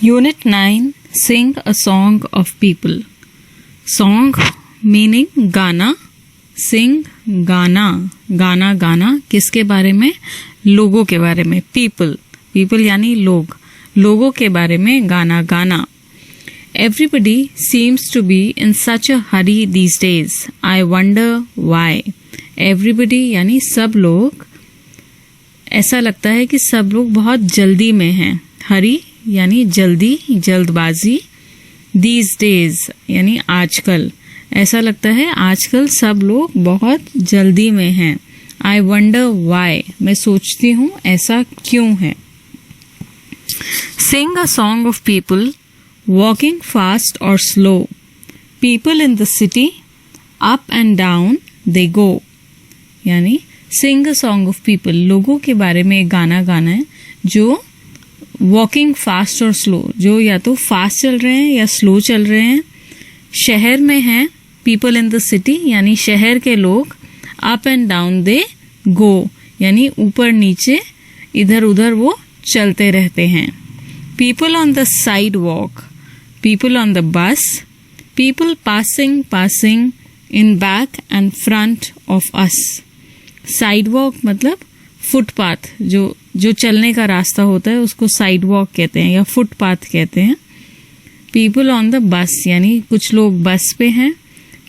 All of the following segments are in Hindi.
Unit 9 Sing a Song of People. Song meaning गाना, sing गाना, गाना गाना किसके बारे में? लोगों के बारे में. People, people यानी लोग, लोगों के बारे में गाना गाना. Everybody seems to be in such a hurry these days. I wonder why. Everybody यानी सब लोग, ऐसा लगता है कि सब लोग बहुत जल्दी में हैं. हरी यानी जल्दी, जल्दबाजी. These days यानी आजकल, ऐसा लगता है आजकल सब लोग बहुत जल्दी में हैं. I wonder why. मैं सोचती हूँ ऐसा क्यों है. Sing a song of people walking fast or slow. People in the city, up and down they go. यानी sing a song of people, लोगों के बारे में एक गाना गाना है जो वॉकिंग फास्ट और स्लो, जो या तो फास्ट चल रहे हैं या स्लो चल रहे हैं. शहर में हैं, पीपल इन द सिटी यानी शहर के लोग. अप एंड डाउन दे गो यानी ऊपर नीचे इधर उधर वो चलते रहते हैं. People on the side walk, people on the bus, people passing passing in back and front of us. Side walk मतलब फुटपाथ, जो चलने का रास्ता होता है उसको साइड वॉक कहते हैं या फुटपाथ कहते हैं. पीपल ऑन द बस यानी कुछ लोग बस पे हैं.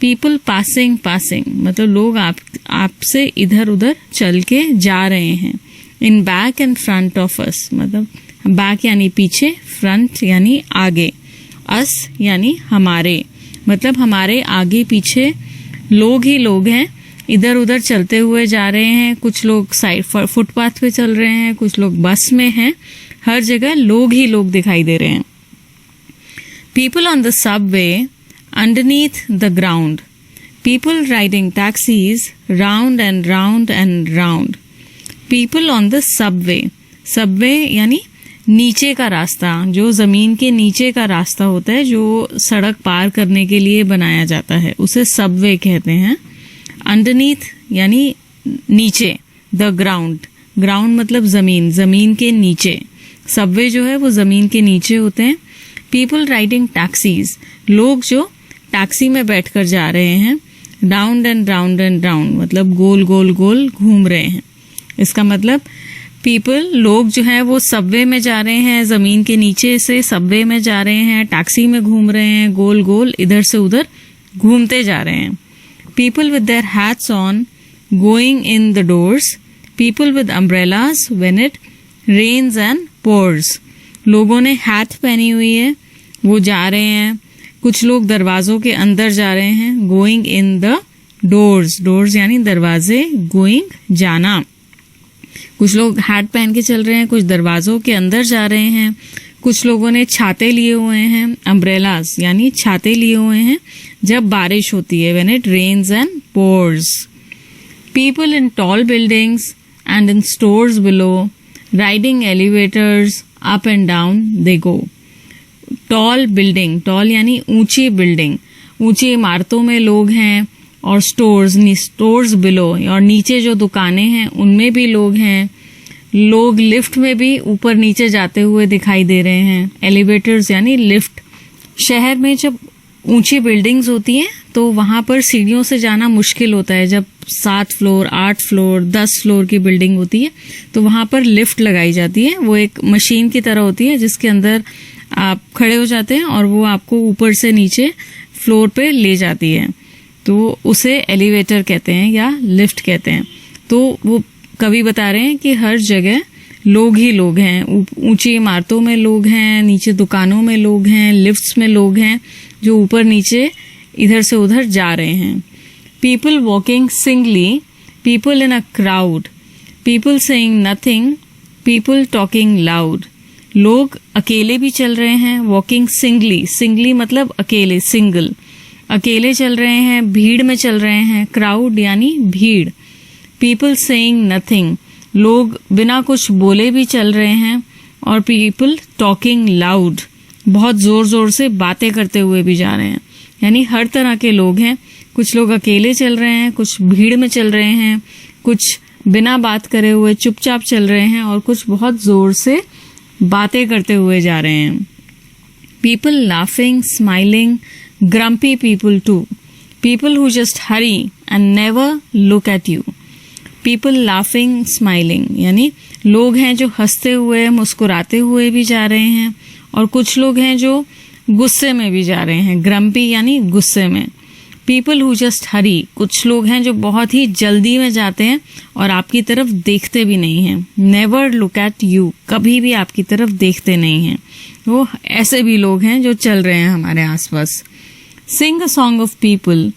पीपल पासिंग पासिंग मतलब लोग आपसे इधर उधर चल के जा रहे हैं. In back and front of us मतलब बैक यानी पीछे, फ्रंट यानी आगे, अस यानी हमारे, मतलब हमारे आगे पीछे लोग ही लोग हैं. इधर उधर चलते हुए जा रहे हैं. कुछ लोग साइड फुटपाथ पे चल रहे हैं, कुछ लोग बस में हैं. हर जगह लोग ही लोग दिखाई दे रहे हैं. People on the Subway underneath the ground. People riding taxis round and round and round. People on the Subway, Subway यानी नीचे का रास्ता, जो जमीन के नीचे का रास्ता होता है जो सड़क पार करने के लिए बनाया जाता है, उसे सबवे कहते हैं. अंडरनीथ यानी नीचे, द ग्राउंड, ग्राउंड मतलब जमीन, जमीन के नीचे. सबवे जो है वो जमीन के नीचे होते हैं. पीपल राइडिंग टैक्सीज, लोग जो टैक्सी में बैठकर जा रहे हैं. Round and round and round मतलब गोल गोल गोल घूम रहे हैं. इसका मतलब पीपल, लोग जो है वो सबवे में जा रहे हैं, जमीन के नीचे से सबवे में जा रहे हैं, टैक्सी में घूम रहे हैं, गोल गोल इधर से उधर घूमते जा रहे हैं. People with their hats on going in the doors. People with umbrellas when it rains and pours. लोगों ने हैट पहनी हुई है, वो जा रहे हैं. कुछ लोग दरवाजों के अंदर जा रहे हैं. Going in the doors, doors यानी दरवाजे, going जाना. कुछ लोग हैट पहन के चल रहे हैं, कुछ दरवाजों के अंदर जा रहे हैं. कुछ लोगों ने छाते लिए हुए हैं. अम्ब्रेलास यानी छाते लिए हुए हैं जब बारिश होती है. When it rains and pours. People in tall buildings and in stores below, riding elevators up and down they go. Tall building, tall यानी ऊंची बिल्डिंग, ऊंची इमारतों में लोग हैं. और स्टोर्स बिलो और नीचे जो दुकानें हैं उनमें भी लोग हैं. लोग लिफ्ट में भी ऊपर नीचे जाते हुए दिखाई दे रहे हैं. एलिवेटर्स यानी लिफ्ट. शहर में जब ऊंची बिल्डिंग्स होती हैं तो वहां पर सीढ़ियों से जाना मुश्किल होता है. जब 7 फ्लोर, 8 फ्लोर, 10 फ्लोर की बिल्डिंग होती है तो वहां पर लिफ्ट लगाई जाती है. वो एक मशीन की तरह होती है जिसके अंदर आप खड़े हो जाते हैं और वो आपको ऊपर से नीचे फ्लोर पे ले जाती है. तो उसे एलिवेटर कहते हैं या लिफ्ट कहते हैं. तो वो कवि बता रहे हैं कि हर जगह लोग ही लोग हैं. ऊंची इमारतों में लोग हैं, नीचे दुकानों में लोग हैं, लिफ्ट्स में लोग हैं जो ऊपर नीचे इधर से उधर जा रहे हैं. People walking singly, people in a crowd, people saying nothing, people talking loud. लोग अकेले भी चल रहे हैं. वॉकिंग सिंगली, सिंगली मतलब अकेले, सिंगल, अकेले चल रहे हैं, भीड़ में चल रहे हैं. क्राउड यानी भीड़. पीपल सेइंग नथिंग, लोग बिना कुछ बोले भी चल रहे हैं. और पीपल टॉकिंग लाउड, बहुत जोर जोर से बातें करते हुए भी जा रहे हैं. यानी हर तरह के लोग हैं. कुछ लोग अकेले चल रहे हैं, कुछ भीड़ में चल रहे हैं, कुछ बिना बात करे हुए चुपचाप चल रहे हैं और कुछ बहुत जोर से बातें करते हुए जा रहे हैं. people laughing, smiling, grumpy people too. People who just hurry and never look at you. People laughing, smiling यानी लोग हैं जो हंसते हुए मुस्कुराते हुए भी जा रहे हैं, और कुछ लोग हैं जो गुस्से में भी जा रहे हैं. ग्रम्पी यानी गुस्से में. पीपल हु जस्ट हरी, कुछ लोग हैं जो बहुत ही जल्दी में जाते हैं और आपकी तरफ देखते भी नहीं हैं. नेवर लुक एट यू, कभी भी आपकी तरफ देखते नहीं हैं. वो ऐसे भी लोग हैं जो चल रहे हैं हमारे आसपास. Sing a song of people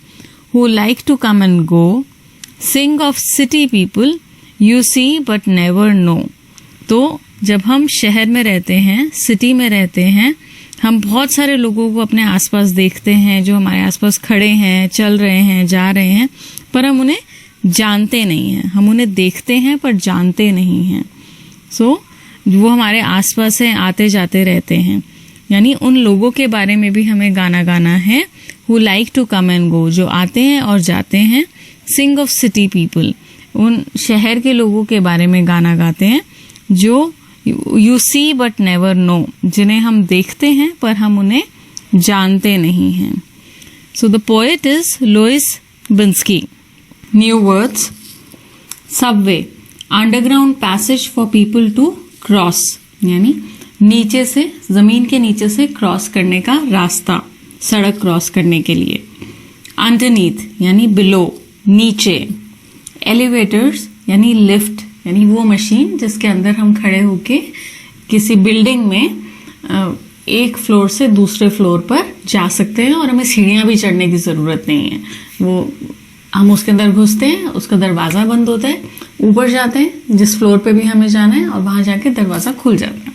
who like to come and go. Sing of city people you see but never know. तो जब हम शहर में रहते हैं, सिटी में रहते हैं, हम बहुत सारे लोगों को अपने आसपास देखते हैं जो हमारे आसपास खड़े हैं, चल रहे हैं, जा रहे हैं, पर हम उन्हें जानते नहीं हैं. हम उन्हें देखते हैं पर जानते नहीं हैं. सो वो हमारे आसपास हैं, आते जाते रहते हैं. यानी उन लोगों के बारे में भी हमें गाना गाना है. Who like to come and go, जो आते हैं और जाते हैं. सिंग ऑफ सिटी पीपल, उन शहर के लोगों के बारे में गाना गाते हैं जो you see but never know, जिन्हें हम देखते हैं पर हम उन्हें जानते नहीं हैं. So the poet is Lois Lenski. New words. Subway, underground passage for people to cross, यानी नीचे से, जमीन के नीचे से क्रॉस करने का रास्ता, सड़क क्रॉस करने के लिए. अंडरनीथ यानी बिलो, नीचे. एलिवेटर्स यानी लिफ्ट, यानी वो मशीन जिसके अंदर हम खड़े होके किसी बिल्डिंग में एक फ्लोर से दूसरे फ्लोर पर जा सकते हैं और हमें सीढ़ियां भी चढ़ने की जरूरत नहीं है. वो हम उसके अंदर घुसते हैं, उसका दरवाजा बंद होता है, ऊपर जाते हैं जिस फ्लोर पे भी हमें जाना है और वहां जाके दरवाजा खुल जाता है.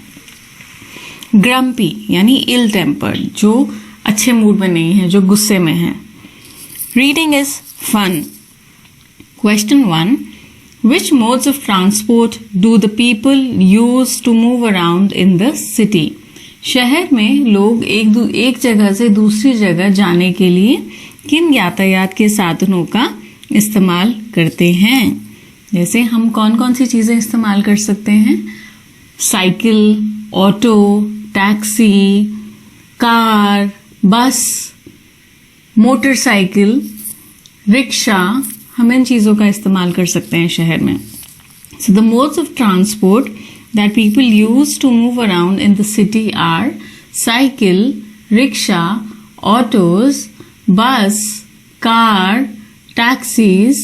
ग्रम्पी यानी इल टेम्पर्ड, जो अच्छे मूड में नहीं है, जो गुस्से में है. Reading is fun. Question 1. Which modes of transport do the people use to move around in the city? शहर में लोग एक जगह से दूसरी जगह जाने के लिए किन यातायात के साधनों का इस्तेमाल करते हैं? जैसे हम कौन कौन सी चीजें इस्तेमाल कर सकते हैं? साइकिल, ऑटो, टैक्सी, कार, बस, मोटरसाइकिल, रिक्शा, हम इन चीजों का इस्तेमाल कर सकते हैं शहर में. So the modes of transport that people use to move around in the city are cycle, rickshaw, autos, bus, car, taxis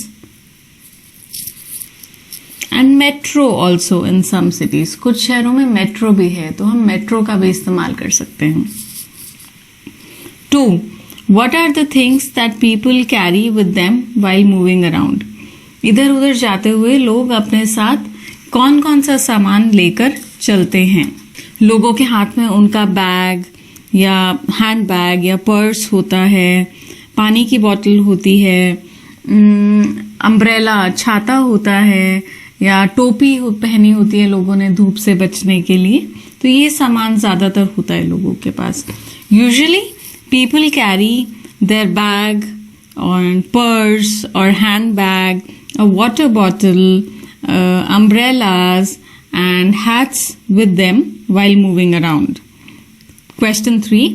and metro also in some cities. कुछ शहरों में मेट्रो भी है, तो हम मेट्रो का भी इस्तेमाल कर सकते हैं. 2. What are the things that people carry with them while moving around? इधर उधर जाते हुए लोग अपने साथ कौन कौन सा सामान लेकर चलते हैं? लोगों के हाथ में उनका बैग या हैंड बैग या पर्स होता है, पानी की बोतल होती है, अम्ब्रेला छाता होता है, या टोपी पहनी होती है लोगों ने धूप से बचने के लिए. तो ये सामान ज्यादातर होता है लोगों के पास. Usually people carry their bag or purse or handbag, a water bottle, umbrellas and hats with them while moving around. Question 3.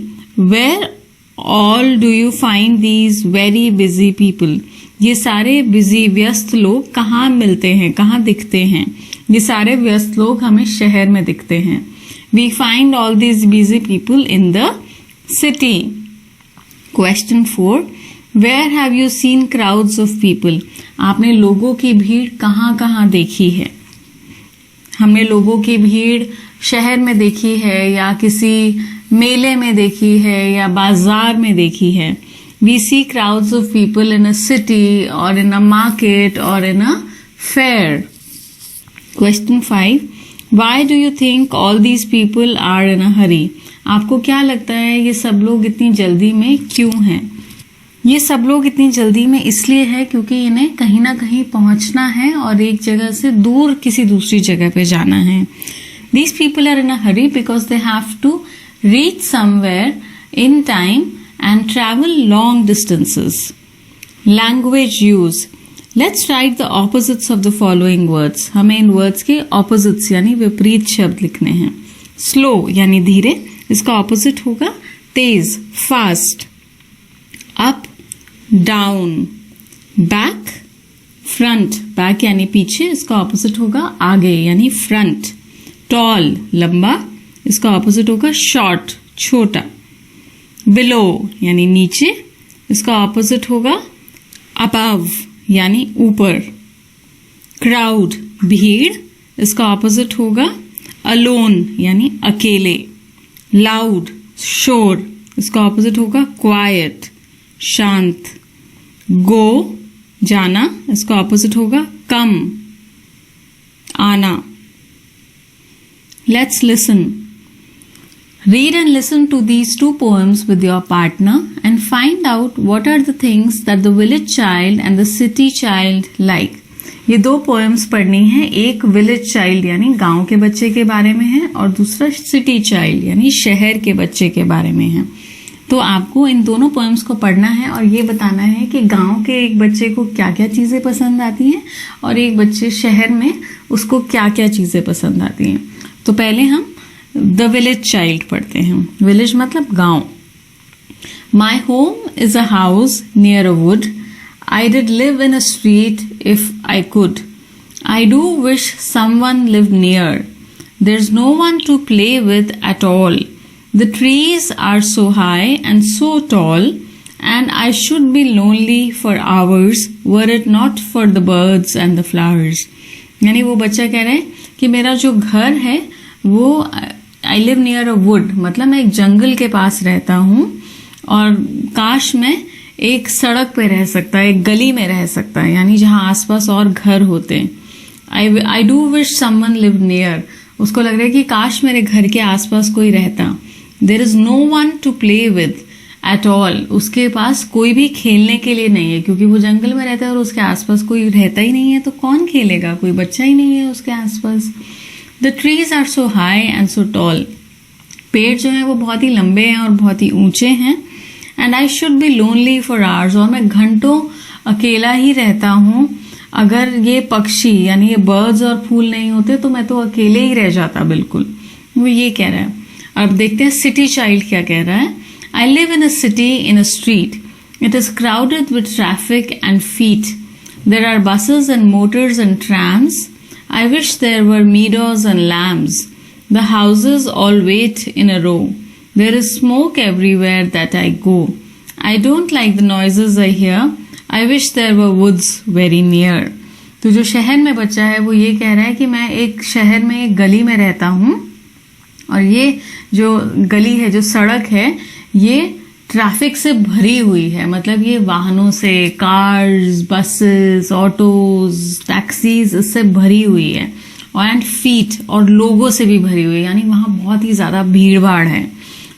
Where all do you find these very busy people? ये सारे बिजी व्यस्त लोग कहाँ मिलते हैं, कहाँ दिखते हैं? ये सारे व्यस्त लोग हमें शहर में दिखते हैं. We find all these busy people in the city. Question 4. Where have you seen crowds of people? आपने लोगों की भीड़ कहाँ कहाँ देखी है? हमने लोगों की भीड़ शहर में देखी है, या किसी मेले में देखी है, या बाजार में देखी है. We see crowds of people in a city or in a market or in a fair. Question 5. Why do you think all these people are in a hurry? आपको क्या लगता है ये सब लोग इतनी जल्दी में क्यों हैं? ये सब लोग इतनी जल्दी में इसलिए है क्योंकि इन्हें कहीं ना कहीं पहुंचना है और एक जगह से दूर किसी दूसरी जगह पे जाना है. These people are in a hurry because they have to reach somewhere in time and travel long distances. Language use. Let's write the opposites of the following words. हमें इन words के opposites यानी विपरीत शब्द लिखने हैं. Slow यानी धीरे, इसका ऑपोजिट होगा तेज, fast. Up, down, back, front. Back यानी पीछे, इसका ऑपोजिट होगा आगे यानी फ्रंट. टॉल, लंबा, इसका ऑपोजिट होगा शॉर्ट, छोटा. बिलो यानी नीचे, इसका ऑपोजिट होगा अबव यानी ऊपर. क्राउड, भीड़, इसका ऑपोजिट होगा अलोन यानी अकेले. लाउड, शोर, इसका ऑपोजिट होगा क्वाइट, शांत. गो, जाना, इसका ऑपोजिट होगा कम, आना. Let's listen. Read and listen to these two poems with your partner and find out what are the things that the village child and the city child like. ये दो पोएम्स पढ़नी है. एक विलेज चाइल्ड यानी गांव के बच्चे के बारे में है और दूसरा सिटी चाइल्ड यानी शहर के बच्चे के बारे में है. तो आपको इन दोनों पोएम्स को पढ़ना है और ये बताना है कि गांव के एक बच्चे को क्या क्या चीजें पसंद आती हैं और एक बच्चे शहर में उसको क्या क्या चीजें पसंद आती हैं. तो पहले हम द विलेज चाइल्ड पढ़ते हैं. विलेज मतलब गांव. My home is a house near a would. I did live in a street if I could. I do wish someone lived near. There's no one to play with at all. The trees are so high and so tall, and I should be lonely for hours were it not for the birds and the flowers. यानी वो बच्चा कह रहा है कि मेरा जो घर है वो I live near a wood, मतलब मैं एक जंगल के पास रहता हूँ और काश मैं एक सड़क पे रह सकता है, एक गली में रह सकता है, यानी जहां आसपास और घर होते हैं. I do wish someone live near. उसको लग रहा है कि काश मेरे घर के आसपास कोई रहता. There is no one to play with at all. उसके पास कोई भी खेलने के लिए नहीं है क्योंकि वो जंगल में रहता है और उसके आसपास कोई रहता ही नहीं है, तो कौन खेलेगा, कोई बच्चा ही नहीं है उसके आसपास. The trees are so high and so tall. पेड़ जो है वो बहुत ही लंबे हैं और बहुत ही ऊंचे हैं. And I should be lonely for hours. और मैं घंटों अकेला ही रहता हूँ. अगर ये पक्षी यानी ये बर्ड्स और फूल नहीं होते तो मैं तो अकेले ही रह जाता बिल्कुल. वो ये कह रहा है. अब देखते हैं सिटी चाइल्ड क्या कह रहा है. I live in a city in a street. It is crowded with traffic and feet. There are buses and motors and trams. I wish there were meadows and lambs. The houses all wait in a row. There is smoke everywhere that I go. I don't like the noises I hear. I wish there were woods very near. तो जो शहर में बच्चा है वो ये कह रहा है कि मैं एक शहर में एक गली में रहता हूँ और ये जो गली है, जो सड़क है, ये ट्रैफिक से भरी हुई है. मतलब ये वाहनों से, कार्स, बसेस, ऑटोज, टैक्सीज, इससे भरी हुई है. और एंड फीट और लोगों से भी भरी हुई है, यानी वहाँ बहुत ही ज्यादा भीड़ भाड़ है.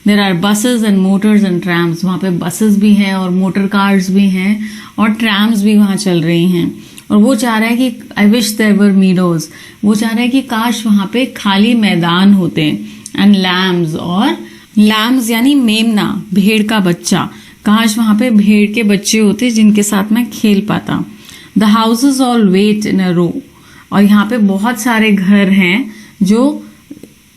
There are buses and motors and trams. वहाँ पे बसेस भी हैं और मोटर कार्स भी हैं और ट्रैम्स भी वहाँ चल रही हैं. और वो चाह रहा है कि I wish there were meadows. वो चाह रहा है कि काश वहाँ पे खाली मैदान होते. एंड लैम्स, और लैम्स यानी मेमना, भेड़ का बच्चा. काश वहाँ पे भेड़ के बच्चे होते जिनके साथ मैं खेल पाता. The houses all wait in a रो. और यहाँ पे बहुत सारे घर हैं जो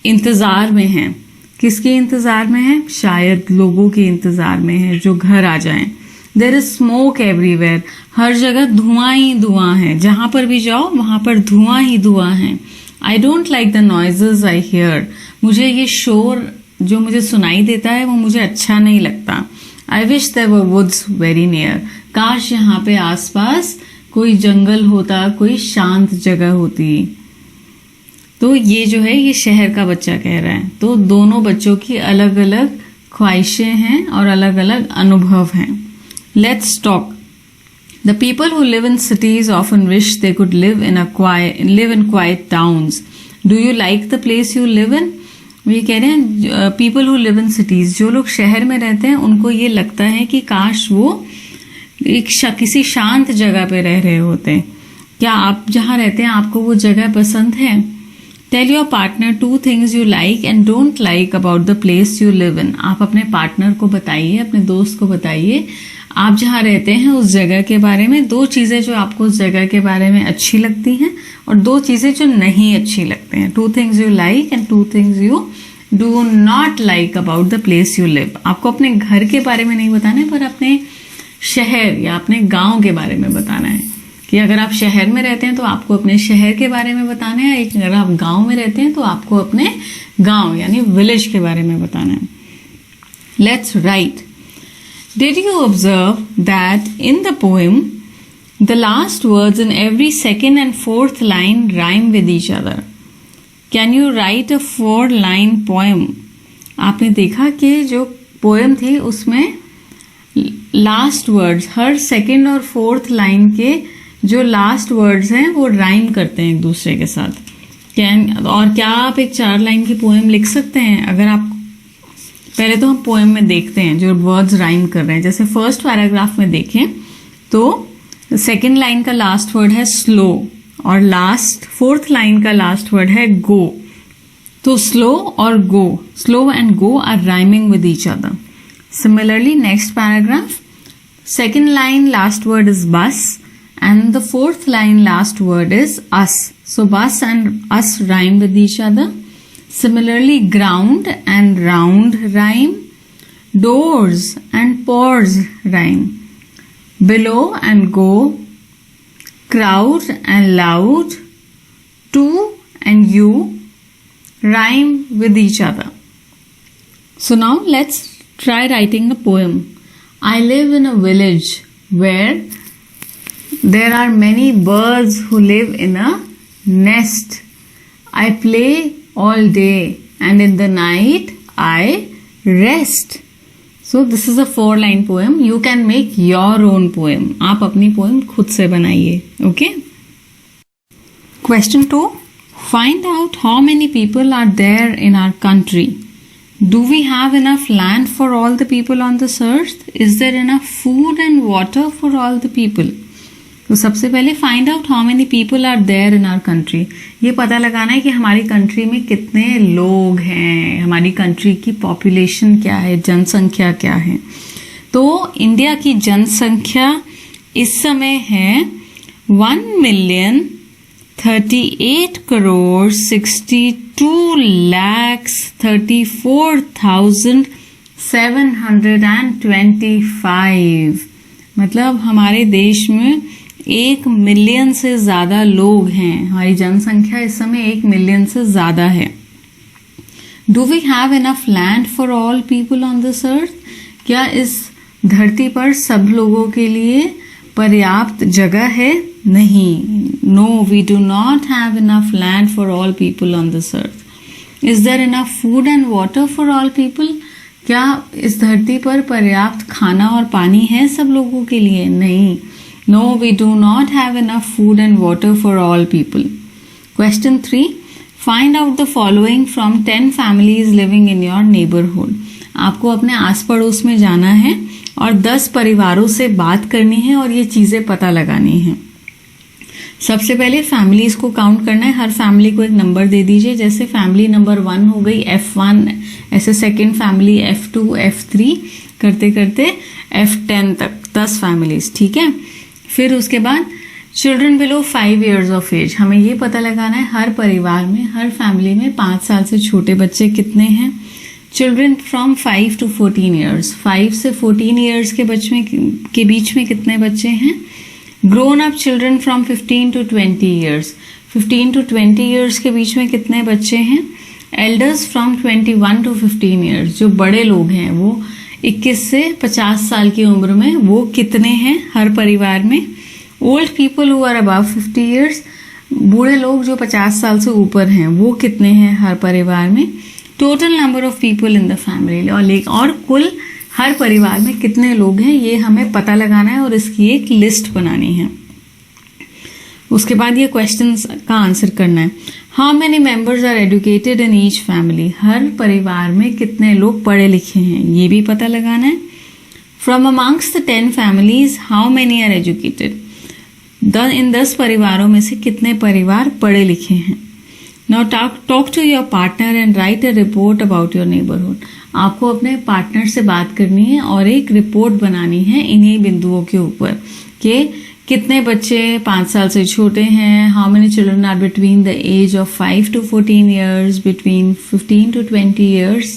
इंतजार में हैं. किसके इंतजार में है? शायद लोगों के इंतजार में है जो घर आ जाएं. There is smoke everywhere. हर जगह धुआं ही धुआं है. जहां पर भी जाओ वहां पर धुआं ही धुआं है. I don't like the noises I hear. मुझे ये शोर जो मुझे सुनाई देता है वो मुझे अच्छा नहीं लगता. I wish there were woods very near. काश यहाँ पे आसपास कोई जंगल होता, कोई शांत जगह होती. तो ये जो है ये शहर का बच्चा कह रहा है. तो दोनों बच्चों की अलग अलग ख्वाहिशें हैं और अलग अलग अनुभव हैं. Let's talk. The people who live in cities often wish they could live in quite towns. Do you like the place you live in? ये कह रहे हैं people who live in cities, जो लोग शहर में रहते हैं उनको ये लगता है कि काश वो एक किसी शांत जगह पे रह रहे होते. क्या आप जहां रहते हैं आपको वो जगह पसंद है? Tell your partner 2 things you like and don't like about the place you live in. आप अपने पार्टनर को बताइए, अपने दोस्त को बताइए आप जहाँ रहते हैं उस जगह के बारे में 2 चीजें जो आपको उस जगह के बारे में अच्छी लगती हैं और 2 चीजें जो नहीं अच्छी लगती हैं. 2 things you like and 2 things you do not like about the place you live. आपको अपने घर के बारे में नहीं बताना है, पर अपने शहर या अपने गांव के बारे में बताना है कि अगर आप शहर में रहते हैं तो आपको अपने शहर के बारे में बताना है, अगर आप गांव में रहते हैं तो आपको अपने गांव यानी विलेज के बारे में बताना है। Let's write. Did you observe that in the poem the last words in every second and fourth line rhyme with each other? Can you right a 4-line poem? आपने देखा कि जो पोएम थी उसमें लास्ट वर्ड्स, हर सेकेंड और फोर्थ लाइन के जो लास्ट वर्ड्स हैं वो राइम करते हैं एक दूसरे के साथ। और क्या आप एक 4 लाइन की पोएम लिख सकते हैं? अगर आप पहले तो हम पोएम में देखते हैं जो वर्ड्स राइम कर रहे हैं। जैसे फर्स्ट पैराग्राफ में देखें तो सेकेंड लाइन का लास्ट वर्ड है स्लो और फोर्थ लाइन का लास्ट वर्ड है गो। तो स्लो और go, slow and go are rhyming with each other. Similarly, next paragraph, second line last word is bus and the fourth line last word is us. So bus and us rhyme with each other. Similarly, ground and round rhyme. Doors and pores rhyme. Below and go. Crowd and loud. To and you rhyme with each other. So now let's try writing a poem. I live in a village where there are many birds who live in a nest. I play all day and in the night I rest. So this is a 4-line poem. You can make your own poem. आप अपनी poem खुद से बनाइए. Okay? Question 2. Find out how many people are there in our country. Do we have enough land for all the people on this earth? Is there enough food and water for all the people? तो सबसे पहले find out how many people are there in our country. ये पता लगाना है कि हमारी कंट्री में कितने लोग हैं, हमारी कंट्री की पॉपुलेशन क्या है, जनसंख्या क्या है। तो इंडिया की जनसंख्या इस समय है 1,38,62,34,725। मतलब हमारे देश में 1 मिलियन से ज्यादा लोग हैं। हमारी जनसंख्या इस समय 1 मिलियन से ज्यादा है। Do we have enough land for all people on this earth? क्या इस धरती पर सब लोगों के लिए पर्याप्त जगह है? नहीं। No, we do not have enough land for all people on this earth. Is there enough food and water for all people? क्या इस धरती पर पर्याप्त खाना और पानी है सब लोगों के लिए? नहीं। No, we do not have enough food and water for all people. Question 3. Find out the following from 10 families living in your neighbourhood. आपको अपने आस पड़ोस में जाना है और 10 परिवारों से बात करनी है और ये चीजें पता लगानी है। सबसे पहले फैमिलीज को काउंट करना है। हर फैमिली को एक नंबर दे दीजिए। जैसे फैमिली नंबर 1 हो गई F1, ऐसे सेकेंड फैमिली F2, F3 करते करते F10 तक 10 फैमिलीज। ठीक है। फिर उसके बाद children below 5 years of age. हमें ये पता लगाना है हर परिवार में, हर फैमिली में 5 साल से छोटे बच्चे कितने हैं। चिल्ड्रन फ्रॉम 5 to 14 years, 5 से 14 years के बच्चे के बीच में कितने बच्चे हैं। Grown up children from 15 to 20 years, 15 to 20 years के बीच में कितने बच्चे हैं। एल्डर्स फ्रॉम 21 to 15 years, जो बड़े लोग हैं वो 21 से 50 साल की उम्र में, वो कितने हैं हर परिवार में। Old people who are above 50 years, बूढ़े लोग जो 50 साल से ऊपर हैं वो कितने हैं हर परिवार में। Total number of people in the family, और कुल हर परिवार में कितने लोग हैं ये हमें पता लगाना है और इसकी एक लिस्ट बनानी है। उसके बाद ये क्वेश्चंस का आंसर करना है। How many members are educated in each family, हर परिवार में कितने लोग पढ़े लिखे हैं ये भी पता लगाना है। From amongst the 10 families how many are educated, in 10 परिवारों में से कितने परिवार पढ़े लिखे हैं। Now talk to your partner and write a report about your neighbourhood. आपको अपने पार्टनर से बात करनी है और एक रिपोर्ट बनानी है इन्हीं बिंदुओं के ऊपर कि कितने बच्चे 5 साल से छोटे हैं? How many children are between the age of 5 to 14 years, between 15 to 20 years,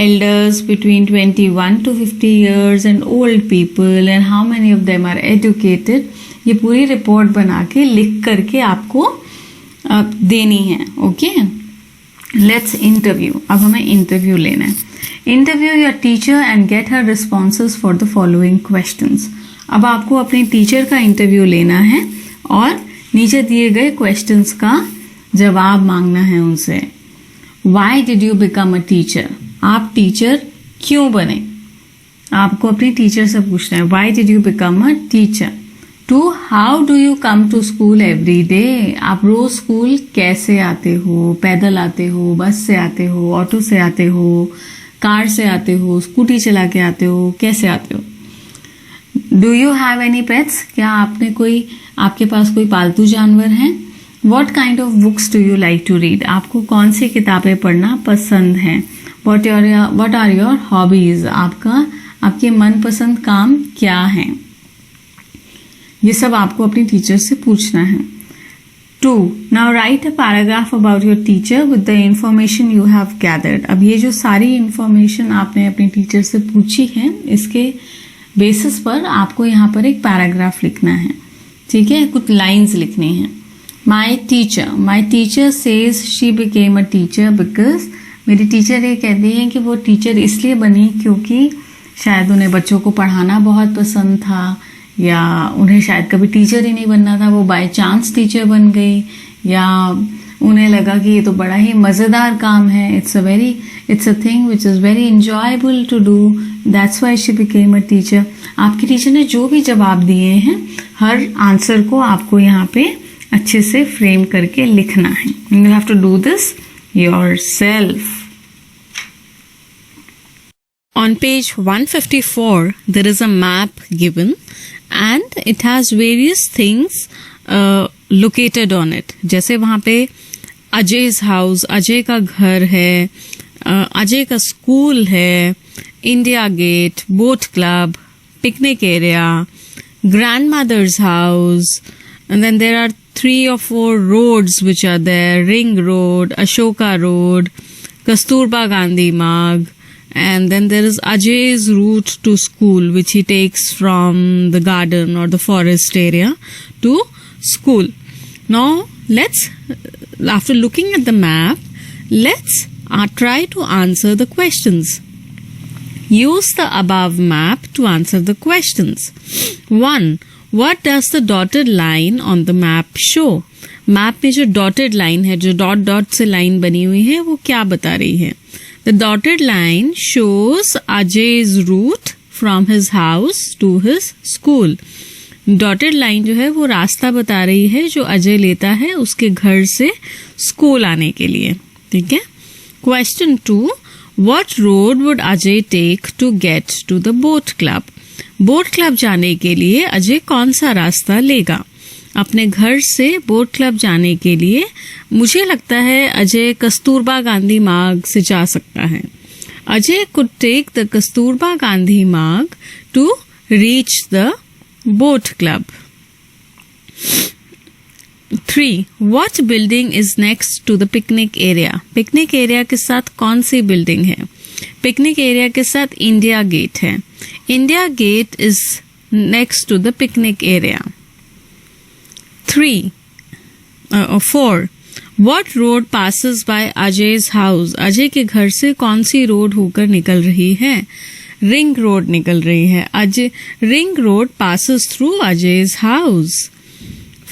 elders between 21 to 50 years, and old people, and how many of them are educated. ये पूरी रिपोर्ट बना के लिख करके आपको देनी है. Okay, let's interview. अब हमें इंटरव्यू लेना है. Interview your teacher and get her responses for the following questions. अब आपको अपने टीचर का इंटरव्यू लेना है और नीचे दिए गए क्वेश्चंस का जवाब मांगना है उनसे. Why did you become a teacher? आप टीचर क्यों बने? आपको अपने टीचर से पूछना है. Why did you become a teacher? 2. How do you come to school every day? आप रोज स्कूल कैसे आते हो? पैदल आते हो, बस से आते हो, ऑटो से आते हो, कार से आते हो, स्कूटी चला के आते हो, कैसे आते हो? Do you have any pets? क्या आपके पास कोई पालतू जानवर हैं? What kind of books do you like to read? आपको कौन सी किताबें पढ़ना पसंद है? What are your hobbies? आपके मनपसंद काम क्या हैं? ये सब आपको अपनी टीचर से पूछना है. 2. Now right a paragraph about your teacher with the information you have gathered. अब ये जो सारी इंफॉर्मेशन आपने अपनी टीचर से पूछी है, इसके बेसिस पर आपको यहाँ पर एक पैराग्राफ लिखना है. ठीक है, कुछ लाइंस लिखनी है. My teacher says she became a teacher because. मेरी टीचर ये कहती है कि वो टीचर इसलिए बनी क्योंकि शायद उन्हें बच्चों को पढ़ाना बहुत पसंद था, या उन्हें शायद कभी टीचर ही नहीं बनना था, वो बाय चांस टीचर बन गई, या उन्हें लगा कि ये तो बड़ा ही मज़ेदार काम है. It's a thing which is very enjoyable to do. That's why she became a teacher. आपकी टीचर ने जो भी जवाब दिए हैं, हर आंसर को आपको यहाँ पे अच्छे से फ्रेम करके लिखना है. You have to do this yourself. On page 154, there is a map given and it has various things located on it. जैसे वहाँ पे अजय's house, अजय का घर है, अजय का स्कूल है, India Gate, Boat Club, picnic area, grandmother's house, and then there are 3 or 4 roads which are there: Ring Road, Ashoka Road, Kasturba Gandhi Marg. And then there is Ajay's route to school, which he takes from the garden or the forest area to school. Now, after looking at the map, let's try to answer the questions. Use the above map to answer the questions. 1. What does the dotted line on the map show? Map में जो dotted line है, जो dot से line बनी हुई है, वो क्या बता रही है? The dotted line shows Ajay's route from his house to his school. Dotted line जो है वो रास्ता बता रही है जो अजय लेता है उसके घर से स्कूल आने के लिए. ठीक है. Question 2. What road would Ajay take to get to the boat club? Boat club जाने के लिए अजय कौन सा रास्ता लेगा? अपने घर से बोट क्लब जाने के लिए मुझे लगता है अजय कस्तूरबा गांधी मार्ग से जा सकता है. Ajay could take the Kasturba Gandhi Marg to reach the boat club. 3. What building is next to the picnic area? Picnic area के साथ कौन सी बिल्डिंग है? पिकनिक एरिया के साथ इंडिया गेट है. India Gate is next to the picnic area. 4. What road passes by Ajay's house? Ajay के घर से कौन सी रोड होकर निकल रही है? रिंग रोड निकल रही है. Ring road passes through Ajay's house.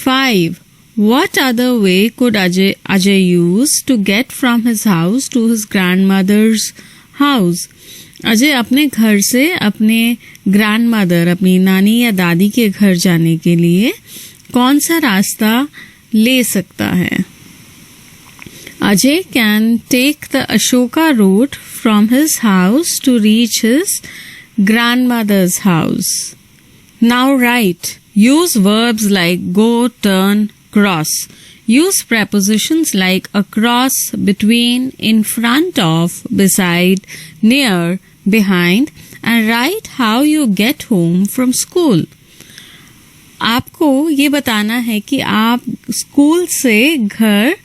5. What other way could Ajay use to get from his house to his grandmother's house? Ajay अपने घर से अपने ग्रैंडमदर, अपनी नानी या दादी के घर जाने के लिए कौन सा रास्ता ले सकता है? Ajay can take the Ashoka route from his house to reach his grandmother's house. Now write. Use verbs like go, turn, cross. Use prepositions like across, between, in front of, beside, near, behind, and write how you get home from school. आपको ये बताना है कि आप स्कूल से घर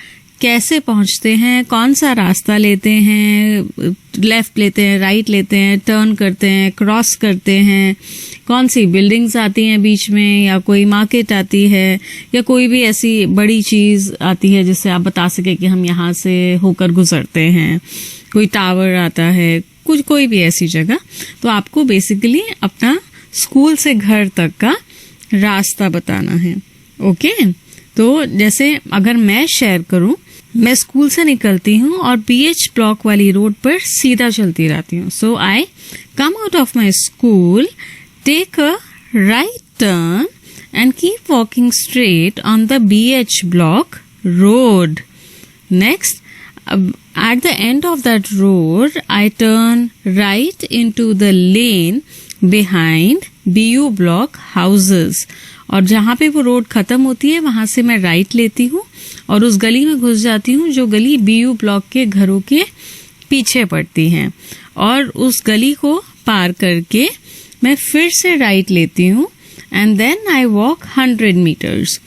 कैसे पहुंचते हैं, कौन सा रास्ता लेते हैं, लेफ्ट लेते हैं, राइट लेते हैं, टर्न करते हैं, क्रॉस करते हैं, कौन सी बिल्डिंग्स आती हैं बीच में, या कोई मार्केट आती है, या कोई भी ऐसी बड़ी चीज आती है जिससे आप बता सके कि हम यहाँ से होकर गुजरते हैं, कोई टावर आता है, कुछ कोई भी ऐसी जगह। तो आपको बेसिकली अपना स्कूल से घर तक का रास्ता बताना है। ओके, तो जैसे अगर मैं शेयर करूं, मैं स्कूल से निकलती हूँ और BH ब्लॉक वाली रोड पर सीधा चलती रहती हूँ। So I come out of my school, take a right turn and keep walking straight on the BH block road. Next, at the end of that road, I turn right into the lane behind BU block houses. और जहाँ पे वो रोड खत्म होती है वहां से मैं राइट लेती हूँ और उस गली में घुस जाती हूँ जो गली BU ब्लॉक के घरों के पीछे पड़ती है। और उस गली को पार करके मैं फिर से राइट लेती हूँ and then I walk 100 meters.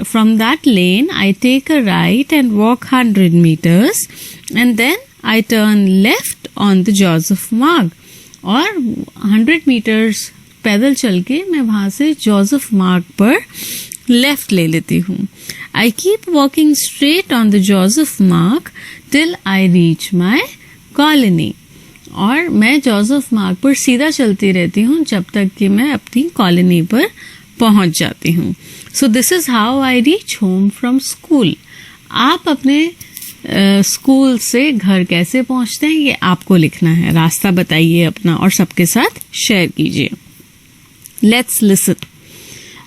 From that lane, I take a right and walk 100 meters and then I turn left on the Joseph Marg. और 100 meters पैदल चल के मैं वहां से जोसेफ मार्ग पर लेफ्ट ले लेती हूँ। I keep walking straight on the Joseph Marg till I reach my colony. और मैं जोसेफ मार्ग पर सीधा चलती रहती हूँ जब तक कि मैं अपनी कॉलोनी पर पहुंच जाती हूँ। So this is how I reach home from school. आप अपने स्कूल से घर कैसे पहुंचते हैं ये आपको लिखना है। रास्ता बताइए अपना और सबके साथ शेयर कीजिए। Let's listen.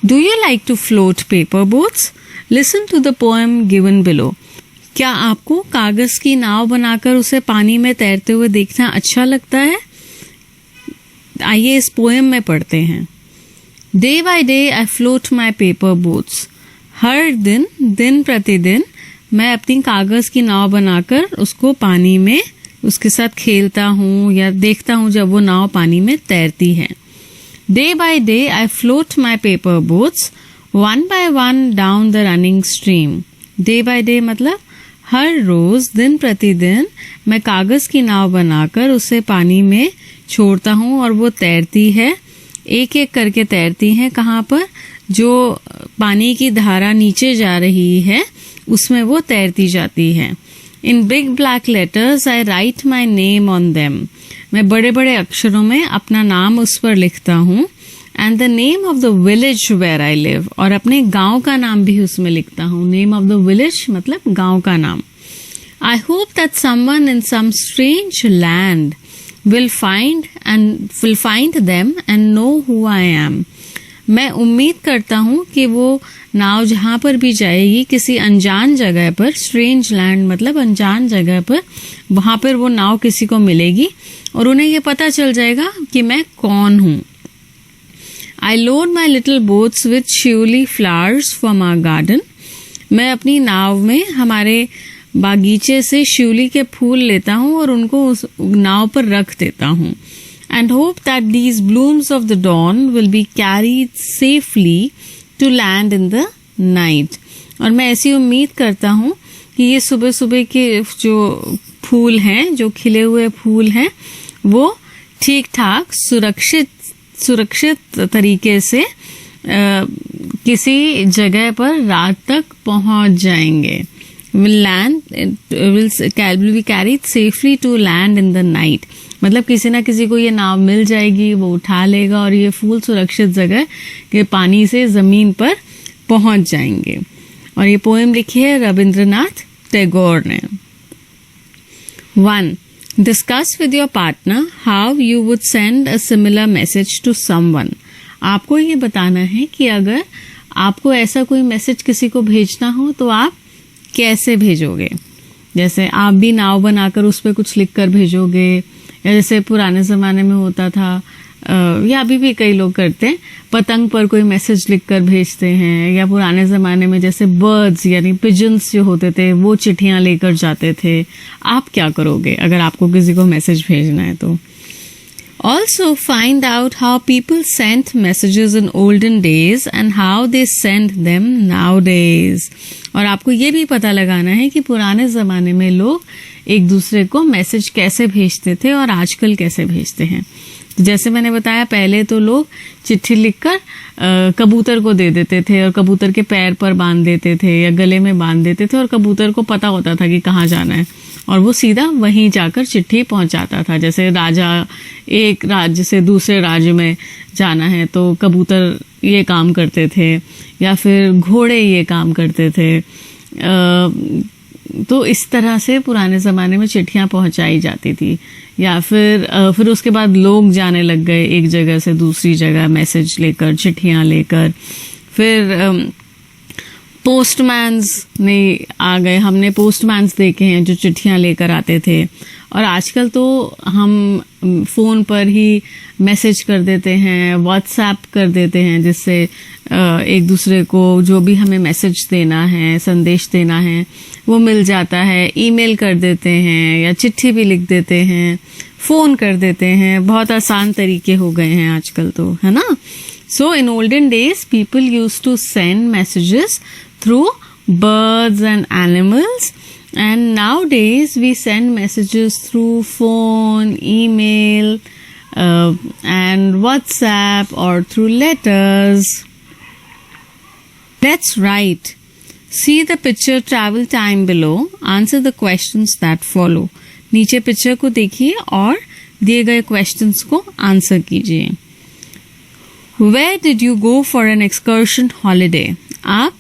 Do you like to float paper boats? Listen to the poem given below. क्या आपको कागज की नाव बनाकर उसे पानी में तैरते हुए देखना अच्छा लगता है? आइए इस पोएम में पढ़ते हैं। Day by day I float my paper boats. हर दिन दिन प्रतिदिन मैं अपनी कागज की नाव बनाकर उसको पानी में उसके साथ खेलता हूँ या देखता हूँ जब वो नाव पानी में तैरती है। Day by day I float my paper boats one by one down the running stream. Day by day मतलब हर रोज दिन प्रतिदिन मैं कागज की नाव बनाकर उसे पानी में छोड़ता हूँ और वो तैरती है। एक एक करके तैरती हैं। कहाँ पर? जो पानी की धारा नीचे जा रही है उसमें वो तैरती जाती है। In big black letters I write my name on them. मैं बड़े बड़े अक्षरों में अपना नाम उस पर लिखता हूँ। And the name of the village where I live. और अपने गांव का नाम भी उसमें लिखता हूँ। नेम ऑफ द विलेज मतलब गांव का नाम। I hope that someone in some strange land will find them and know who I am. मैं उम्मीद करता हूँ कि वो नाव जहाँ पर भी जाएगी किसी अनजान जगह पर, स्ट्रेंज लैंड मतलब अनजान जगह पर, वहां पर वो नाव किसी को मिलेगी और उन्हें ये पता चल जाएगा कि मैं कौन हूँ। I load my little boats with shiuli flowers from our garden. मैं अपनी नाव में हमारे बागीचे से शिवली के फूल लेता हूँ और उनको उस नाव पर रख देता हूँ। And hope that these blooms of the dawn will be carried safely to land in the night. और मैं ऐसी उम्मीद करता हूँ कि ये सुबह सुबह के जो फूल हैं, जो खिले हुए फूल हैं, वो ठीक ठाक सुरक्षित तरीके से किसी जगह पर रात तक पहुंच जाएंगे। will be carried safely to land in the night. मतलब किसी ना किसी को ये नाव मिल जाएगी, वो उठा लेगा और ये फूल सुरक्षित जगह के पानी से जमीन पर पहुंच जाएंगे। और ये पोएम लिखी है रविंद्रनाथ टैगोर ने। 1. Discuss with your partner how you would send a similar message to someone. आपको ये बताना है कि अगर आपको ऐसा कोई मैसेज किसी को भेजना हो तो आप कैसे भेजोगे। जैसे आप भी नाव बनाकर उस पर कुछ लिख कर भेजोगे, या जैसे पुराने ज़माने में होता था या अभी भी कई लोग करते हैं, पतंग पर कोई मैसेज लिख कर भेजते हैं, या पुराने ज़माने में जैसे बर्ड्स यानी पिजन्स जो होते थे वो चिट्ठियाँ लेकर जाते थे। आप क्या करोगे अगर आपको किसी को मैसेज भेजना है तो? Also find out how people sent messages in olden days and how they send them nowadays. और आपको ये भी पता लगाना है कि पुराने ज़माने में लोग एक दूसरे को मैसेज कैसे भेजते थे और आजकल कैसे भेजते हैं. जैसे मैंने बताया, पहले तो लोग चिट्ठी लिखकर कबूतर को दे देते थे और कबूतर के पैर पर बांध देते थे या गले में बांध देते थे और कबूतर को पता होता था कि कहाँ जाना है और वो सीधा वहीं जाकर चिट्ठी पहुंचाता था. जैसे राजा एक राज्य से दूसरे राज्य में जाना है तो कबूतर ये काम करते थे या फिर घोड़े ये काम करते थे. तो इस तरह से पुराने ज़माने में चिट्ठियाँ पहुंचाई जाती थी. या फिर उसके बाद लोग जाने लग गए एक जगह से दूसरी जगह मैसेज लेकर, चिट्ठियाँ लेकर. फिर पोस्टमैन्स ने आ गए. हमने पोस्टमैन्स देखे हैं जो चिट्ठियाँ लेकर आते थे. और आजकल तो हम फ़ोन पर ही मैसेज कर देते हैं, व्हाट्सएप कर देते हैं, जिससे एक दूसरे को जो भी हमें मैसेज देना है, संदेश देना है, वो मिल जाता है. ईमेल कर देते हैं या चिट्ठी भी लिख देते हैं, फ़ोन कर देते हैं. बहुत आसान तरीके हो गए हैं आजकल तो, है ना. So in olden days, people used to send messages through birds and animals. And nowadays we send messages through phone, email, and WhatsApp or through letters. Let's write. See the picture travel time below. Answer the questions that follow. नीचे पिक्चर को देखिए और दिए गए क्वेश्चंस को आंसर कीजिए. Where did you go for an excursion holiday? आप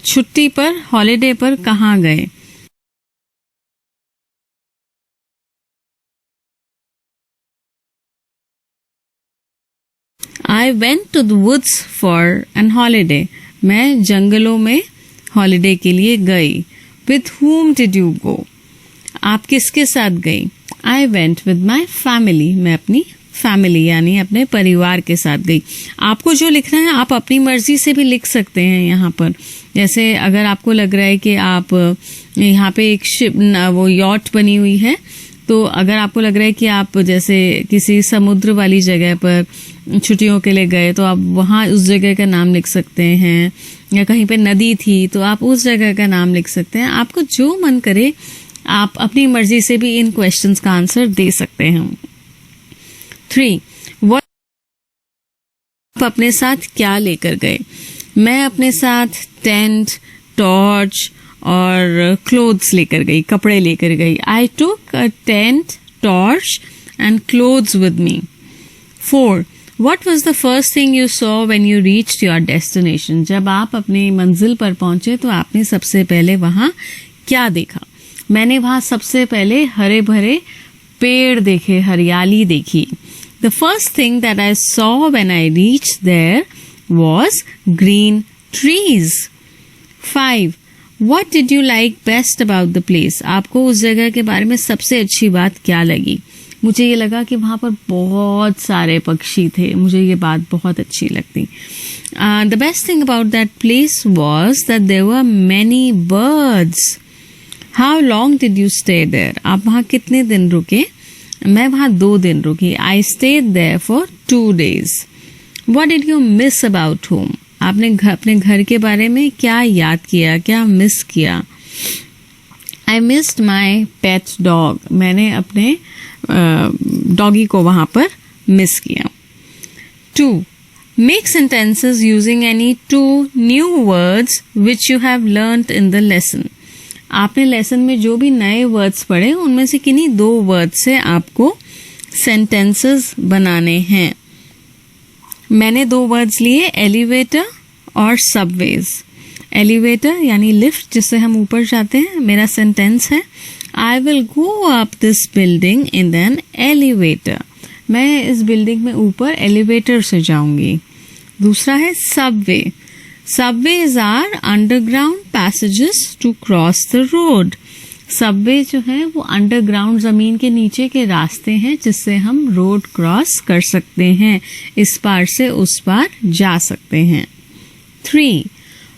छुट्टी पर, हॉलिडे पर कहाँ गए? I went to the woods for an holiday. मैं जंगलों में हॉलिडे के लिए गई. With whom did you go? आप किसके साथ गई? I went with my family. मैं अपनी फैमिली यानी अपने परिवार के साथ गई. आपको जो लिखना है आप अपनी मर्जी से भी लिख सकते हैं यहाँ पर. जैसे अगर आपको लग रहा है कि आप यहाँ पे एक शिप, वो यॉट बनी हुई है, तो अगर आपको लग रहा है कि आप जैसे किसी समुद्र वाली जगह पर छुट्टियों के लिए गए तो आप वहाँ उस जगह का नाम लिख सकते हैं. या कहीं पे नदी थी तो आप उस जगह का नाम लिख सकते हैं. आपको जो मन करे आप अपनी मर्जी से भी इन क्वेश्चंस का आंसर दे सकते हैं. 3. What आप अपने साथ क्या लेकर गए? मैं अपने साथ टेंट, टॉर्च और क्लोथ्स लेकर गई, कपड़े लेकर गई. I took a tent, torch and clothes with me. 4. What was the first thing you saw when you reached your destination? जब आप अपनी मंजिल पर पहुंचे तो आपने सबसे पहले वहां क्या देखा? मैंने वहां सबसे पहले हरे भरे पेड़ देखे, हरियाली देखी. The first thing that I saw when I reached there was green trees. 5. What did you like best about the place? आपको उस जगह के बारे में सबसे अच्छी बात क्या लगी? मुझे ये लगा कि वहाँ पर बहुत सारे पक्षी थे. मुझे ये बात बहुत अच्छी लगती. The best thing about that place was that there were many birds. How long did you stay there? आप वहाँ कितने दिन रुके? मैं वहाँ 2 दिन रुकी. I stayed there for 2 days. What did you miss about home? आपने अपने घर के बारे में क्या याद किया, क्या मिस किया? I missed my pet dog. मैंने अपने डॉगी को वहाँ पर मिस किया. 2. Make sentences using any 2 new words which you have learnt in the lesson. आपने लेसन में जो भी नए वर्ड्स पढ़े उनमें से किन्हीं 2 वर्ड से आपको सेंटेंसेस बनाने हैं. मैंने 2 वर्ड्स लिए, एलिवेटर और सबवेज. एलिवेटर यानी लिफ्ट जिससे हम ऊपर जाते हैं. मेरा सेंटेंस है I will go up this building in an elevator. मैं इस बिल्डिंग में ऊपर एलिवेटर से जाऊंगी. दूसरा है Subway. Subways are underground passages to cross the road. Subway जो है वो अंडरग्राउंड जमीन के नीचे के रास्ते हैं जिससे हम रोड क्रॉस कर सकते हैं, इस पार से उस पार जा सकते हैं. 3.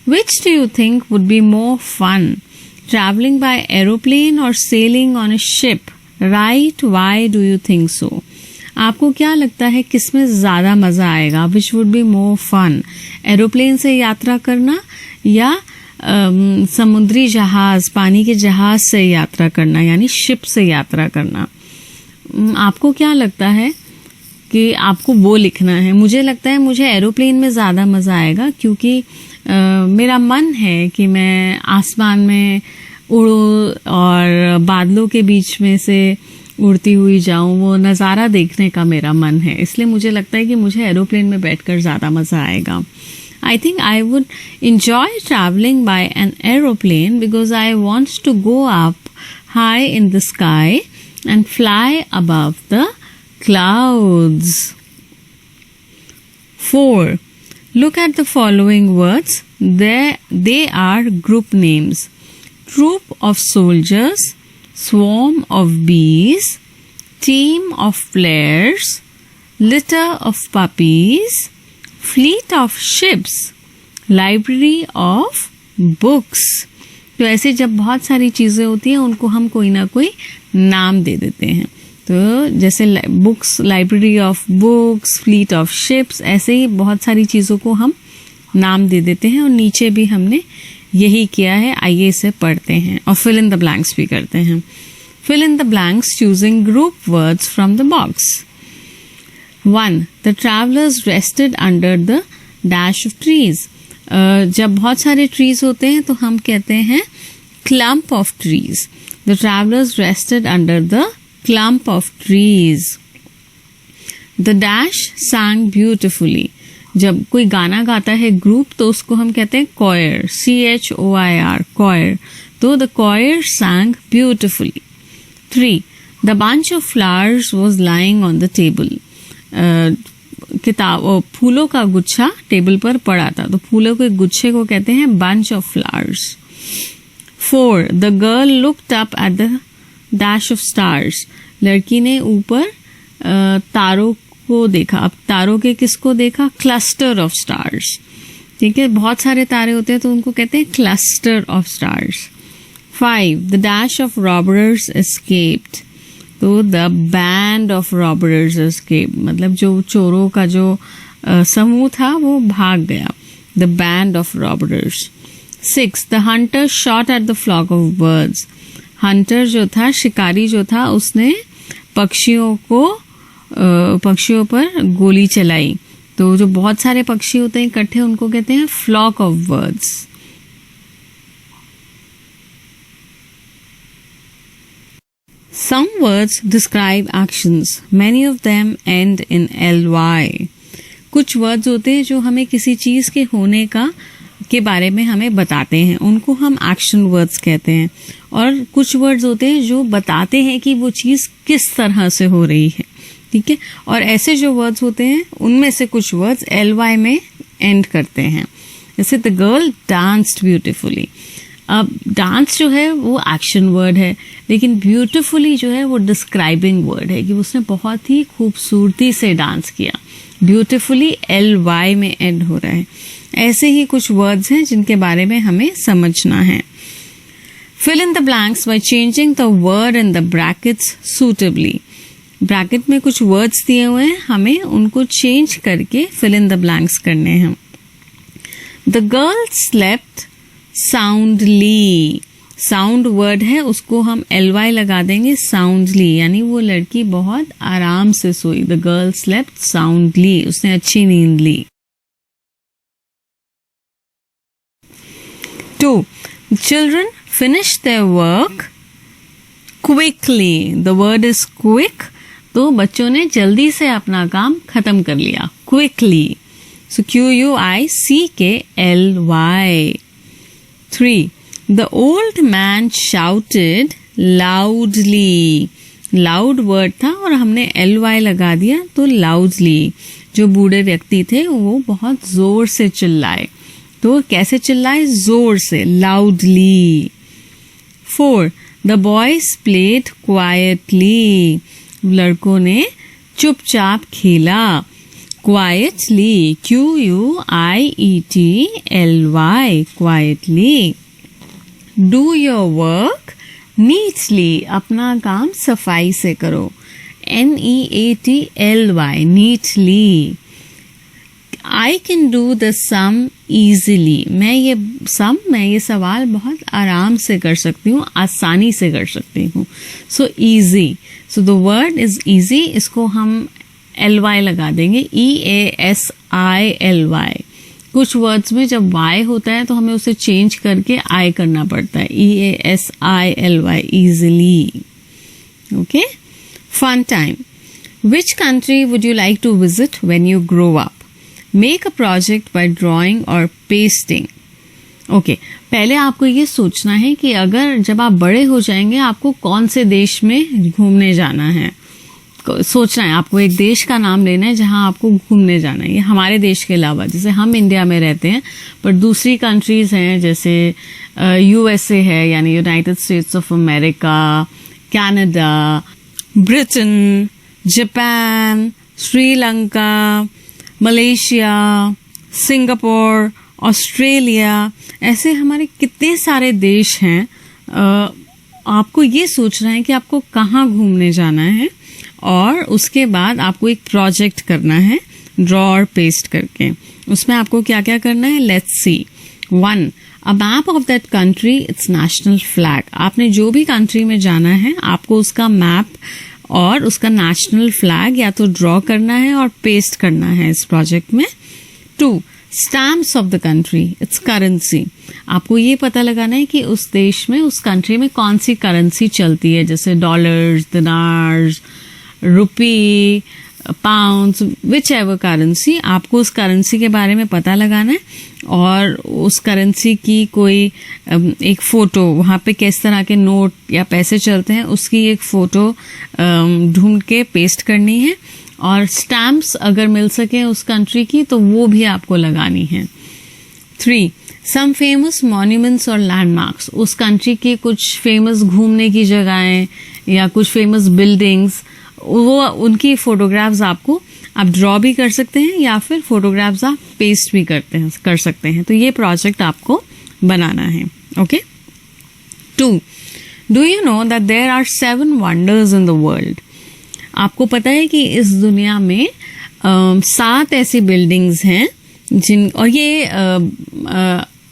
Which do you think would be more fun? Traveling by aeroplane or sailing on a ship? Right? Why do you think so? आपको क्या लगता है किसमें ज़्यादा मज़ा आएगा? Which would be more fun, aeroplane से यात्रा करना या समुद्री जहाज, पानी के जहाज से यात्रा करना, यानी शिप से यात्रा करना? आपको क्या लगता है कि आपको वो लिखना है? मुझे लगता है मुझे एरोप्लेन में ज़्यादा मज़ा आएगा, क्योंकि मेरा मन है कि मैं आसमान में उड़ूं और बादलों के बीच में से उड़ती हुई जाऊं, वो नज़ारा देखने का मेरा मन है। इसलिए मुझे लगता है कि मुझे एरोप्लेन में बैठकर ज़्यादा मज़ा आएगा। I think I would enjoy traveling by an aeroplane because I want to go up high in the sky and fly above the clouds. 4. Look at the following words. They are group names. Troop of soldiers, swarm of bees, team of players, litter of puppies, fleet of ships, library of books. तो ऐसे जब बहुत सारी चीज़ें होती हैं उनको हम कोई ना कोई नाम दे देते हैं। तो जैसे books, library of books, fleet of ships, ऐसे ही बहुत सारी चीज़ों को हम नाम दे देते हैं। और नीचे भी हमने यही किया है। आइए इसे पढ़ते हैं और फिल इन द ब्लैंक्स भी करते हैं। Fill in the blanks using group words from the box. 1. The travelers rested under the dash of trees. जब बहुत सारे trees होते हैं तो हम कहते हैं clump of trees. The travelers rested under the clump of trees. The dash sang beautifully. जब कोई गाना गाता है ग्रुप तो उसको हम कहते हैं choir, choir, choir. तो the choir sang beautifully. 3. The bunch of flowers was lying on the table. फूलों का गुच्छा टेबल पर पड़ा था, तो फूलों के गुच्छे को कहते हैं bunch of flowers. 4. The girl looked up at the dash of stars. लड़की ने ऊपर तारों को देखा। अब तारों के किसको देखा? Cluster of stars. ठीक है, बहुत सारे तारे होते हैं तो उनको कहते हैं cluster of stars. 5. The dash of robbers escaped. तो the band of robbers escape, मतलब जो चोरों का जो समूह था वो भाग गया। The band of robbers. 6. The hunter shot at the flock of birds. Hunter जो था, शिकारी जो था, उसने पक्षियों पर गोली चलाई। तो जो बहुत सारे पक्षी होते हैं इकट्ठे, उनको कहते हैं flock of birds. Some words describe actions. Many of them end in ly. कुछ वर्ड्स होते हैं जो हमें किसी चीज के होने के बारे में हमें बताते हैं, उनको हम एक्शन वर्ड्स कहते हैं। और कुछ वर्ड्स होते हैं जो बताते हैं कि वो चीज किस तरह से हो रही है। ठीक है, और ऐसे जो वर्ड्स होते हैं उनमें से कुछ वर्ड्स ly में एंड करते हैं। जैसे द गर्ल डांस्ड ब्यूटिफुली। अब डांस जो है वो एक्शन वर्ड है, लेकिन ब्यूटिफुली जो है वो डिस्क्राइबिंग वर्ड है कि उसने बहुत ही खूबसूरती से डांस किया। ब्यूटिफुली ly में एंड हो रहा है। ऐसे ही कुछ वर्ड्स हैं जिनके बारे में हमें समझना है। Fill in the blanks by changing the word in the brackets suitably. Bracket में कुछ वर्ड्स दिए हुए हैं, हमें उनको चेंज करके फिल इन द ब्लैंक्स करने हैं। The girl slept soundly. Sound word है, उसको हम ly लगा देंगे साउंडली, यानी वो लड़की बहुत आराम से सोई। द गर्ल स्लेप्ट साउंडली, उसने अच्छी नींद ली। 2. Children finish their work quickly. The word is quick. तो बच्चों ने जल्दी से अपना काम खत्म कर लिया। Quickly. So Quickly. 3. The old man shouted loudly. Loud word था और हमने ly लगा दिया तो loudly. जो बूढ़े व्यक्ति थे वो बहुत जोर से चिल्लाए। तो कैसे चिल्लाए? जोर से, loudly. 4. The boys played quietly. लड़कों ने चुपचाप खेला। Quietly. Quietly. Quietly. Do your work neatly. अपना काम सफाई से करो। Neatly, neatly. I can do the sum easily. मैं ये सवाल बहुत आराम से कर सकती हूँ, आसानी से कर सकती हूँ. So easy. So the word is easy. इसको हम ly लगा देंगे. EASILY. कुछ वर्ड्स में जब y होता है तो हमें उसे चेंज करके I करना पड़ता है. EASILY. Easily. Okay? Fun time. Which country would you like to visit when you grow up? Make a project by drawing or pasting. Okay, पहले आपको ये सोचना है कि अगर जब आप बड़े हो जाएंगे आपको कौन से देश में घूमने जाना है. सोचना है, आपको एक देश का नाम लेना है जहां आपको घूमने जाना है. ये हमारे देश के अलावा, जैसे हम इंडिया में रहते हैं पर दूसरी कंट्रीज हैं, जैसे USA है यानी United states of America, Canada, Britain, Japan, Sri Lanka, Malaysia, Singapore, Australia, ऐसे हमारे कितने सारे देश हैं. आपको ये सोचना है कि आपको कहाँ घूमने जाना है और उसके बाद आपको एक प्रोजेक्ट करना है ड्रॉ और पेस्ट करके. उसमें आपको क्या क्या करना है, let's see. 1. A map of that country, it's national flag. आपने जो भी कंट्री में जाना है आपको उसका मैप और उसका नेशनल फ्लैग या तो ड्रॉ करना है और पेस्ट करना है इस प्रोजेक्ट में. 2. Stamps of the country, it's currency. आपको ये पता लगाना है कि उस देश में, उस कंट्री में कौन सी करेंसी चलती है, जैसे dollars, dinars, rupee, pounds, whichever currency. आपको उस करेंसी के बारे में पता लगाना है और उस करेंसी की कोई एक फोटो, वहाँ पे किस तरह के नोट या पैसे चलते हैं उसकी एक फोटो ढूंढ के पेस्ट करनी है. और स्टैम्प्स अगर मिल सके उस कंट्री की तो वो भी आपको लगानी है. 3. सम फेमस मॉन्यूमेंट्स और लैंडमार्क्स. उस कंट्री की कुछ फेमस घूमने की जगहें या कुछ फेमस बिल्डिंग्स, वो उनकी फोटोग्राफ्स आप ड्रॉ भी कर सकते हैं या फिर फोटोग्राफ्स आप पेस्ट भी कर सकते हैं. तो ये प्रोजेक्ट आपको बनाना है. Okay. 2. Do you know that there are 7 wonders in the world. आपको पता है कि इस दुनिया में 7 ऐसी बिल्डिंग्स हैं और ये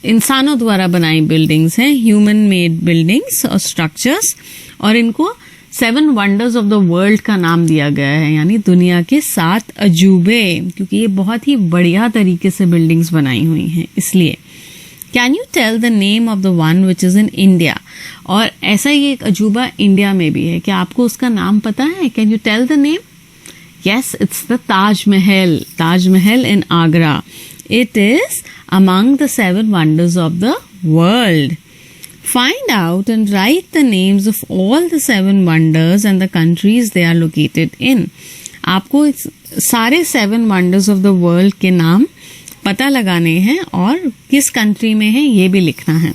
इंसानों द्वारा बनाई बिल्डिंग्स हैं, ह्यूमन मेड बिल्डिंग्स और स्ट्रक्चर्स, और इनको 7 वंडर्स ऑफ द वर्ल्ड का नाम दिया गया है, यानी दुनिया के 7 अजूबे, क्योंकि ये बहुत ही बढ़िया तरीके से बिल्डिंग्स बनाई हुई हैं इसलिए. Can you tell the name of the one which is in India. और ऐसा ही एक अजूबा इंडिया में भी है, क्या आपको उसका नाम पता है? Can you tell the name? Yes, it's the Taj Mahal. Taj Mahal in Agra. It is among the 7 wonders of the world. Find out and write the names of all the 7 wonders and the countries they are located in. आपको सारे 7 wonders of the world के नाम पता लगाने हैं और किस कंट्री में है ये भी लिखना है.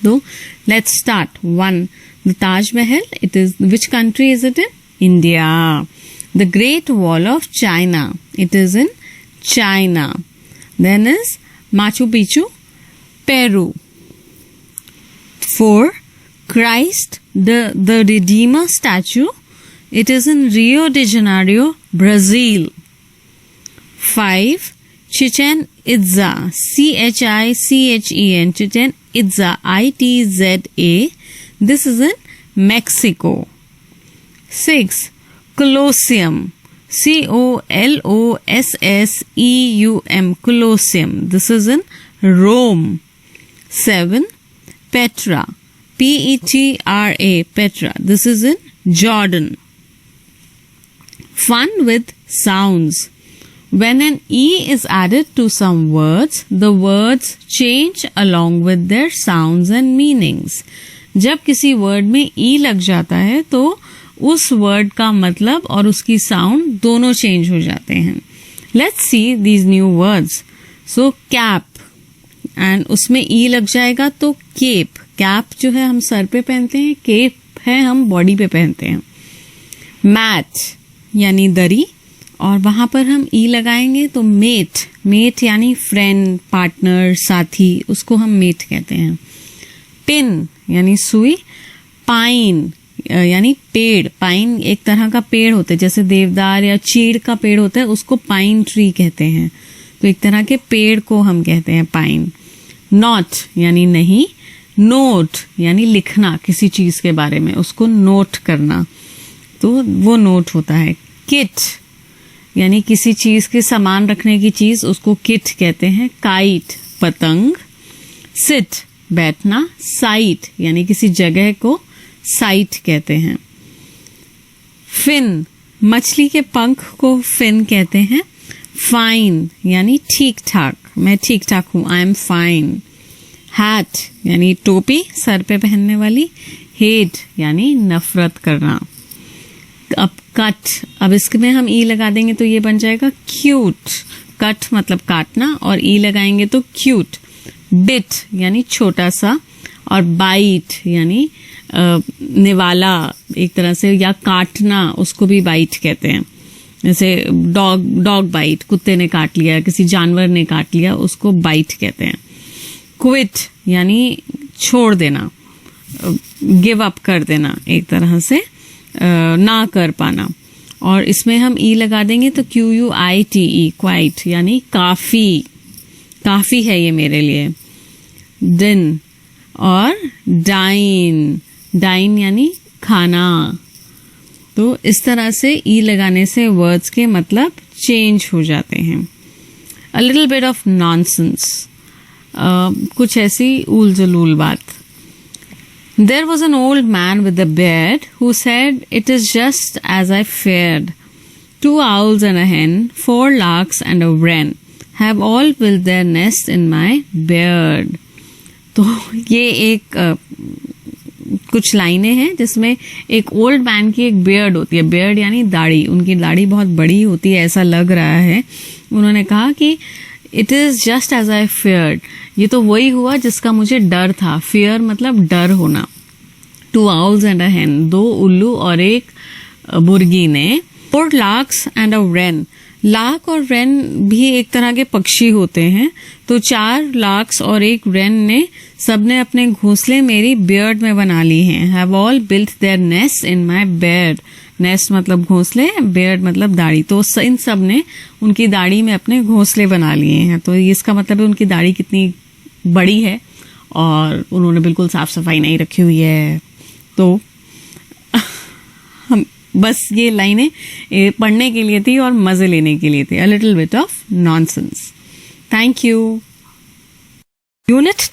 तो let's start. 1. The Taj Mahal. It is, which country is it in? India. The Great Wall of China. It is in China. Then is Machu Picchu, Peru. 4. Christ, the Redeemer statue. It is in Rio de Janeiro, Brazil. 5. Chichen Itza, CHICHEN, Chichen Itza, ITZA. This is in Mexico. 6. Colosseum, COLOSSEUM, Colosseum. This is in Rome. 7. Petra, PETRA, Petra. This is in Jordan. Fun with sounds. When an E is added to some words, the words change along with their sounds and meanings. जब किसी वर्ड में E लग जाता है तो उस वर्ड का मतलब और उसकी साउंड दोनों चेंज हो जाते हैं. Let's see these new words. So cap, and उसमें ई लग जाएगा तो केप. कैप जो है हम सर पे पहनते हैं, केप है हम बॉडी पे पहनते हैं. मैट यानी दरी, और वहां पर हम ई लगाएंगे तो मेट. मेट यानी फ्रेंड, पार्टनर, साथी, उसको हम मेट कहते हैं. पिन यानी सुई. पाइन यानी पेड़, पाइन एक तरह का पेड़ होता है, जैसे देवदार या चीड़ का पेड़ होता है उसको पाइन ट्री कहते हैं। तो एक तरह के पेड़ को हम कहते हैं पाइन। नॉट यानी नहीं, नोट यानी लिखना किसी चीज के बारे में, उसको नोट करना, तो वो नोट होता है। किट यानी किसी चीज के सामान रखने की चीज, उसको किट कहते हैं। काइट पतंग। सिट बैठना। साइट यानी किसी जगह को साइट कहते हैं। फिन मछली के पंख को फिन कहते हैं। फाइन यानी ठीक ठाक, मैं ठीक ठाक हूं, आई एम फाइन। हैट यानी टोपी, सर पे पहनने वाली। हेट यानी नफरत करना। अब कट, अब इसमें हम ई लगा देंगे तो ये बन जाएगा क्यूट। कट मतलब काटना और ई लगाएंगे तो क्यूट। बिट यानी छोटा सा, और बाइट यानी निवाला एक तरह से, या काटना, उसको भी बाइट कहते हैं। जैसे डॉग बाइट, कुत्ते ने काट लिया, किसी जानवर ने काट लिया, उसको बाइट कहते हैं। क्विट यानी छोड़ देना, गिव अप कर देना, एक तरह से ना कर पाना। और इसमें हम ई लगा देंगे तो QUITE, क्वाइट यानी काफी, काफी है ये मेरे लिए। डिन और डाइन, डाइन यानी खाना। तो इस तरह से ई लगाने से वर्ड्स के मतलब चेंज हो जाते हैं। A little bit of nonsense, कुछ ऐसी ऊल जलूल बात। There was an old man with a beard who said, "It is just as I feared. 2 owls and a hen, 4 larks and a wren have all built their nest in my beard." तो ये एक कुछ लाइनें हैं जिसमें एक ओल्ड मैन की एक बियर्ड होती है। बियर्ड यानी दाढ़ी, उनकी दाढ़ी बहुत बड़ी होती है, ऐसा लग रहा है। उन्होंने कहा कि it is just as I feared, ये तो वही हुआ जिसका मुझे डर था। फियर मतलब डर होना। 2 owls and a hen, 2 उल्लू और एक मुर्गी ने। 4 larks and a wren, lark और रेन भी एक तरह के पक्षी होते हैं। तो 4 लार्क्स और एक रेन ने सबने अपने घोंसले मेरी बियर्ड में बना ली हैं। Have all built there nest in my beard. Nest मतलब घोंसले, बियर्ड मतलब दाढ़ी। तो इन सब ने उनकी दाढ़ी में अपने घोंसले बना लिए हैं। तो इसका मतलब है उनकी दाढ़ी कितनी बड़ी है और उन्होंने बिल्कुल साफ सफाई नहीं रखी हुई है। तो हम बस ये लाइनें पढ़ने के लिए थी और मजे लेने के लिए थे। A little bit of nonsense. Thank you. Unit 10